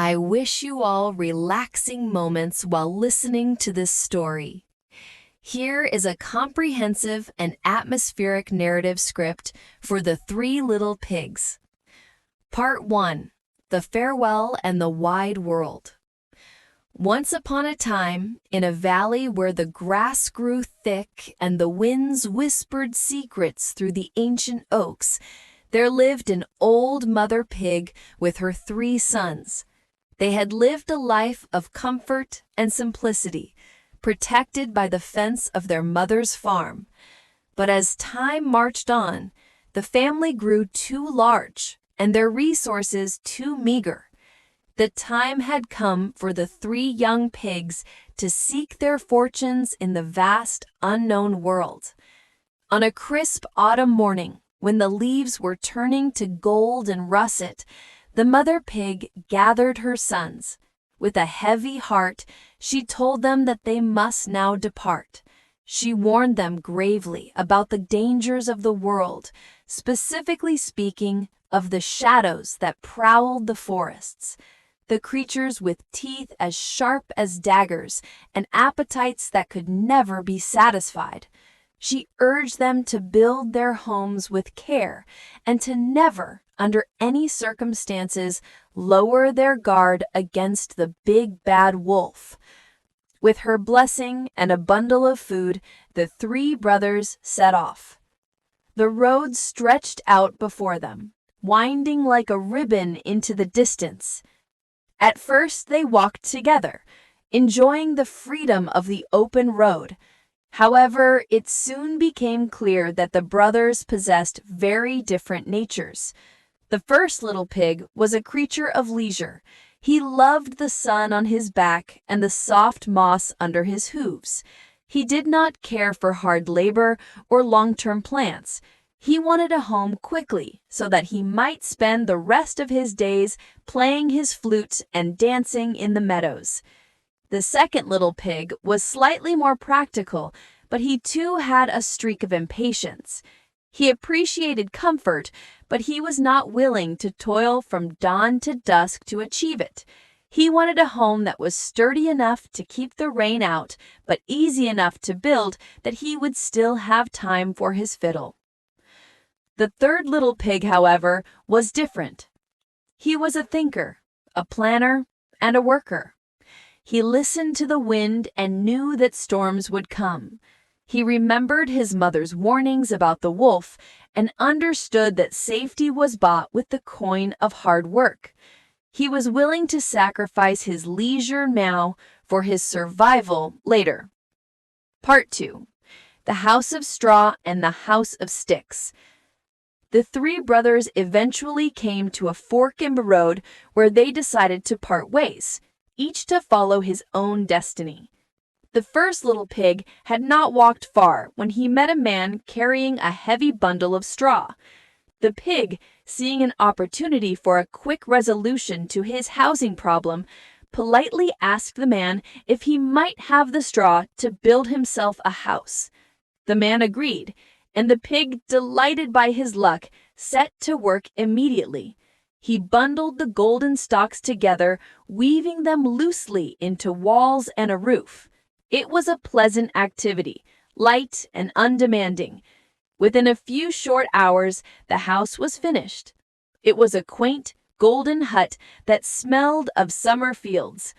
I wish you all relaxing moments while listening to this story. Here is a comprehensive and atmospheric narrative script for The Three Little Pigs. Part 1. The Farewell and the Wide World. Once upon a time, in a valley where the grass grew thick and the winds whispered secrets through the ancient oaks, there lived an old mother pig with her 3 sons. They had lived a life of comfort and simplicity, protected by the fence of their mother's farm. But as time marched on, the family grew too large and their resources too meager. The time had come for the 3 young pigs to seek their fortunes in the vast, unknown world. On a crisp autumn morning, when the leaves were turning to gold and russet, the mother pig gathered her sons. With a heavy heart, she told them that they must now depart. She warned them gravely about the dangers of the world, specifically speaking of the shadows that prowled the forests. The creatures with teeth as sharp as daggers and appetites that could never be satisfied. She urged them to build their homes with care and to never, under any circumstances, lower their guard against the big bad wolf. With her blessing and a bundle of food, the 3 brothers set off. The road stretched out before them, winding like a ribbon into the distance. At first they walked together, enjoying the freedom of the open road. However, it soon became clear that the brothers possessed very different natures. The first little pig was a creature of leisure. He loved the sun on his back and the soft moss under his hooves. He did not care for hard labor or long-term plans. He wanted a home quickly so that he might spend the rest of his days playing his flute and dancing in the meadows. The second little pig was slightly more practical, but he too had a streak of impatience. He appreciated comfort, but he was not willing to toil from dawn to dusk to achieve it. He wanted a home that was sturdy enough to keep the rain out, but easy enough to build that he would still have time for his fiddle. The third little pig, however, was different. He was a thinker, a planner, and a worker. He listened to the wind and knew that storms would come. He remembered his mother's warnings about the wolf and understood that safety was bought with the coin of hard work. He was willing to sacrifice his leisure now for his survival later. Part 2. The House of Straw and the House of Sticks. The 3 brothers eventually came to a fork in the road where they decided to part ways, each to follow his own destiny. The first little pig had not walked far when he met a man carrying a heavy bundle of straw. The pig, seeing an opportunity for a quick resolution to his housing problem, politely asked the man if he might have the straw to build himself a house. The man agreed, and the pig, delighted by his luck, set to work immediately. He bundled the golden stalks together, weaving them loosely into walls and a roof. It was a pleasant activity, light and undemanding. Within a few short hours, the house was finished. It was a quaint, golden hut that smelled of summer fields.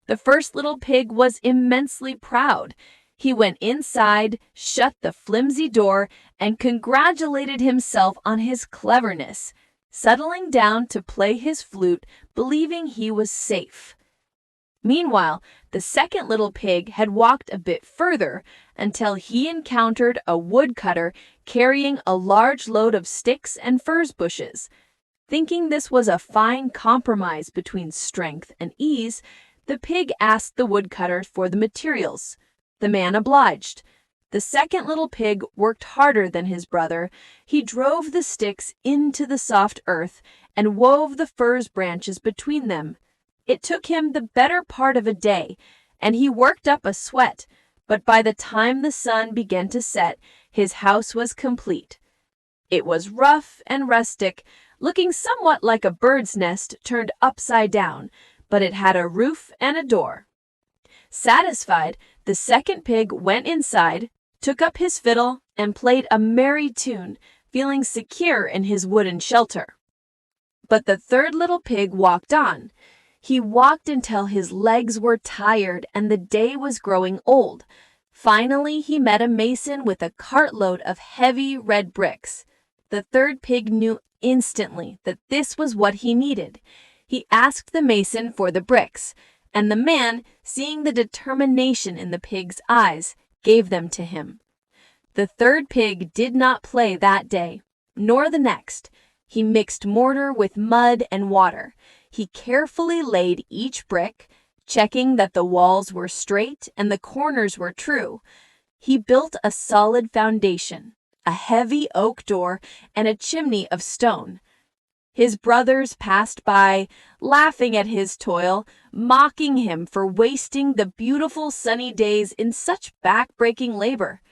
The first little pig was immensely proud. He went inside, shut the flimsy door, and congratulated himself on his cleverness, settling down to play his flute, believing he was safe. Meanwhile, the second little pig had walked a bit further until he encountered a woodcutter carrying a large load of sticks and furze bushes. Thinking this was a fine compromise between strength and ease, the pig asked the woodcutter for the materials. The man obliged. The second little pig worked harder than his brother. He drove the sticks into the soft earth and wove the furze branches between them. It took him the better part of a day, and he worked up a sweat, but by the time the sun began to set, his house was complete. It was rough and rustic, looking somewhat like a bird's nest turned upside down, but it had a roof and a door. Satisfied, the second pig went inside, took up his fiddle, and played a merry tune, feeling secure in his wooden shelter. But the third little pig walked on. He walked until his legs were tired and the day was growing old. Finally, he met a mason with a cartload of heavy red bricks. The third pig knew instantly that this was what he needed. He asked the mason for the bricks, and the man, seeing the determination in the pig's eyes, gave them to him. The third pig did not play that day, nor the next. He mixed mortar with mud and water. He carefully laid each brick, checking that the walls were straight and the corners were true. He built a solid foundation, a heavy oak door, and a chimney of stone. His brothers passed by, laughing at his toil, mocking him for wasting the beautiful sunny days in such back-breaking labor.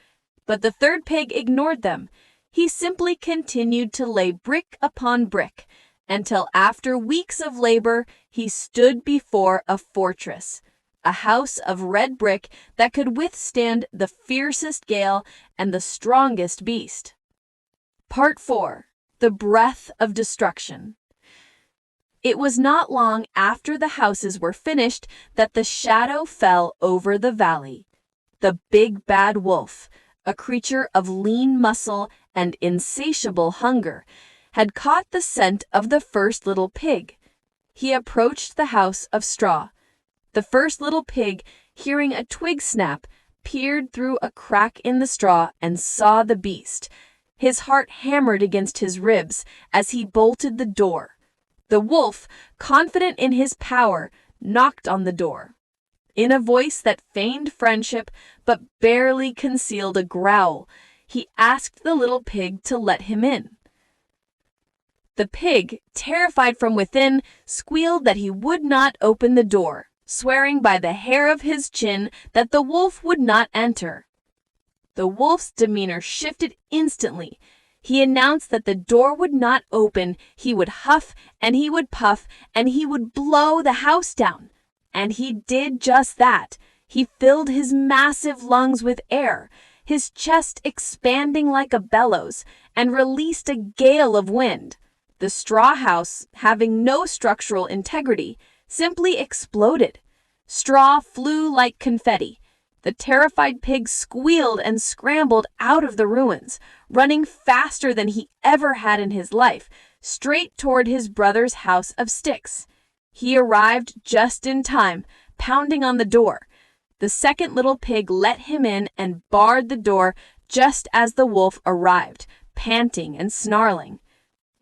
But the third pig ignored them. He simply continued to lay brick upon brick, until after weeks of labor, he stood before a fortress, a house of red brick that could withstand the fiercest gale and the strongest beast. Part 4. The Breath of Destruction. It was not long after the houses were finished that the shadow fell over the valley. The big bad wolf, a creature of lean muscle and insatiable hunger, had caught the scent of the first little pig. He approached the house of straw. The first little pig, hearing a twig snap, peered through a crack in the straw and saw the beast. His heart hammered against his ribs as he bolted the door. The wolf, confident in his power, knocked on the door. In a voice that feigned friendship but barely concealed a growl, he asked the little pig to let him in. The pig, terrified from within, squealed that he would not open the door, swearing by the hair of his chin that the wolf would not enter. The wolf's demeanor shifted instantly. He announced that the door would not open, he would huff and he would puff and he would blow the house down. And he did just that. He filled his massive lungs with air, his chest expanding like a bellows, and released a gale of wind. The straw house, having no structural integrity, simply exploded. Straw flew like confetti. The terrified pig squealed and scrambled out of the ruins, running faster than he ever had in his life, straight toward his brother's house of sticks. He arrived just in time, pounding on the door. The second little pig let him in and barred the door just as the wolf arrived, panting and snarling.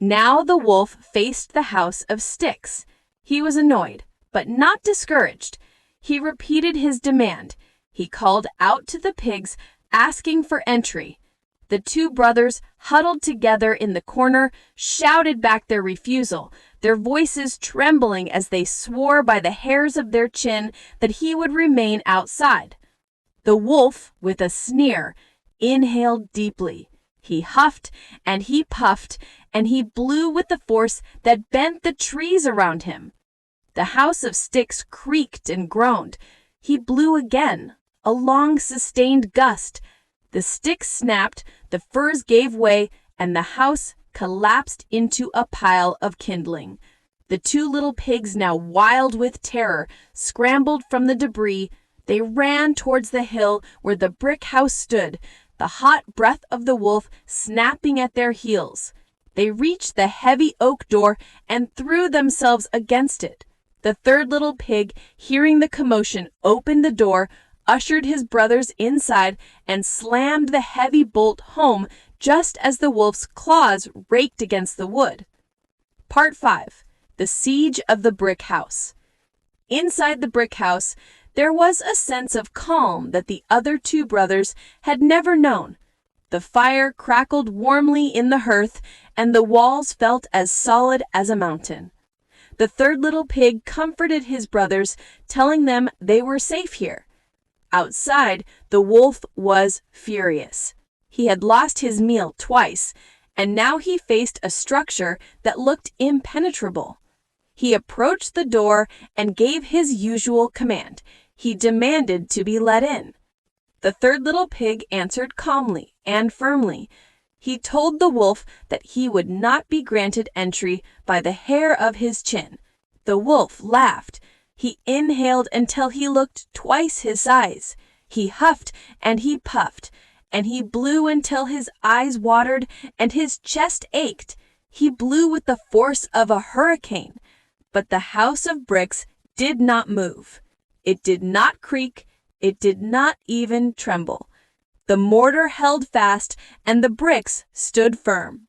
Now the wolf faced the house of sticks. He was annoyed, but not discouraged. He repeated his demand. He called out to the pigs, asking for entry. The two brothers, huddled together in the corner, shouted back their refusal, their voices trembling as they swore by the hairs of their chin that he would remain outside. The wolf, with a sneer, inhaled deeply. He huffed and he puffed, and he blew with the force that bent the trees around him. The house of sticks creaked and groaned. He blew again, a long sustained gust. The sticks snapped, the firs gave way, and the house collapsed into a pile of kindling. The two little pigs, now wild with terror, scrambled from the debris. They ran towards the hill where the brick house stood, the hot breath of the wolf snapping at their heels. They reached the heavy oak door and threw themselves against it. The third little pig, hearing the commotion, opened the door, ushered his brothers inside, and slammed the heavy bolt home just as the wolf's claws raked against the wood. Part 5. The Siege of the Brick House. Inside the brick house, there was a sense of calm that the other two brothers had never known. The fire crackled warmly in the hearth, and the walls felt as solid as a mountain. The third little pig comforted his brothers, telling them they were safe here. Outside, the wolf was furious. He had lost his meal twice, and now he faced a structure that looked impenetrable. He approached the door and gave his usual command. He demanded to be let in. The third little pig answered calmly and firmly. He told the wolf that he would not be granted entry by the hair of his chin. The wolf laughed. He inhaled until he looked twice his size. He huffed and he puffed, and he blew until his eyes watered and his chest ached. He blew with the force of a hurricane. But the house of bricks did not move. It did not creak. It did not even tremble. The mortar held fast, and the bricks stood firm.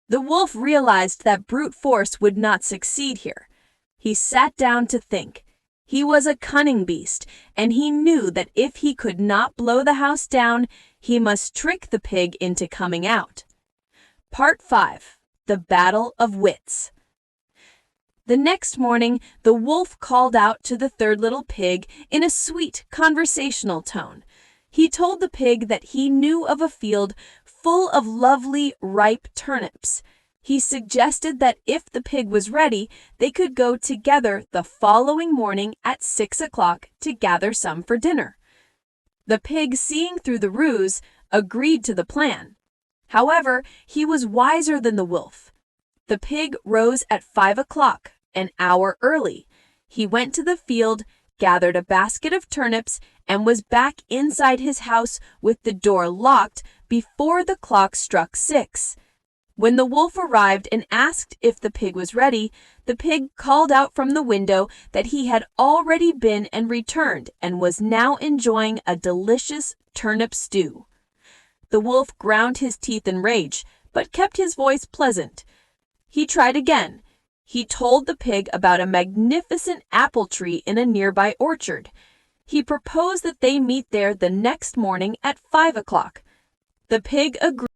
The wolf realized that brute force would not succeed here. He sat down to think. He was a cunning beast, and he knew that if he could not blow the house down, he must trick the pig into coming out. Part 5. The Battle of Wits. The next morning, the wolf called out to the third little pig in a sweet, conversational tone. He told the pig that he knew of a field full of lovely, ripe turnips. He suggested that if the pig was ready, they could go together the following morning at 6 o'clock to gather some for dinner. The pig, seeing through the ruse, agreed to the plan. However, he was wiser than the wolf. The pig rose at 5 o'clock, an hour early. He went to the field, gathered a basket of turnips, and was back inside his house with the door locked before the clock struck 6. When the wolf arrived and asked if the pig was ready, the pig called out from the window that he had already been and returned and was now enjoying a delicious turnip stew. The wolf ground his teeth in rage, but kept his voice pleasant. He tried again. He told the pig about a magnificent apple tree in a nearby orchard. He proposed that they meet there the next morning at 5 o'clock. The pig agreed.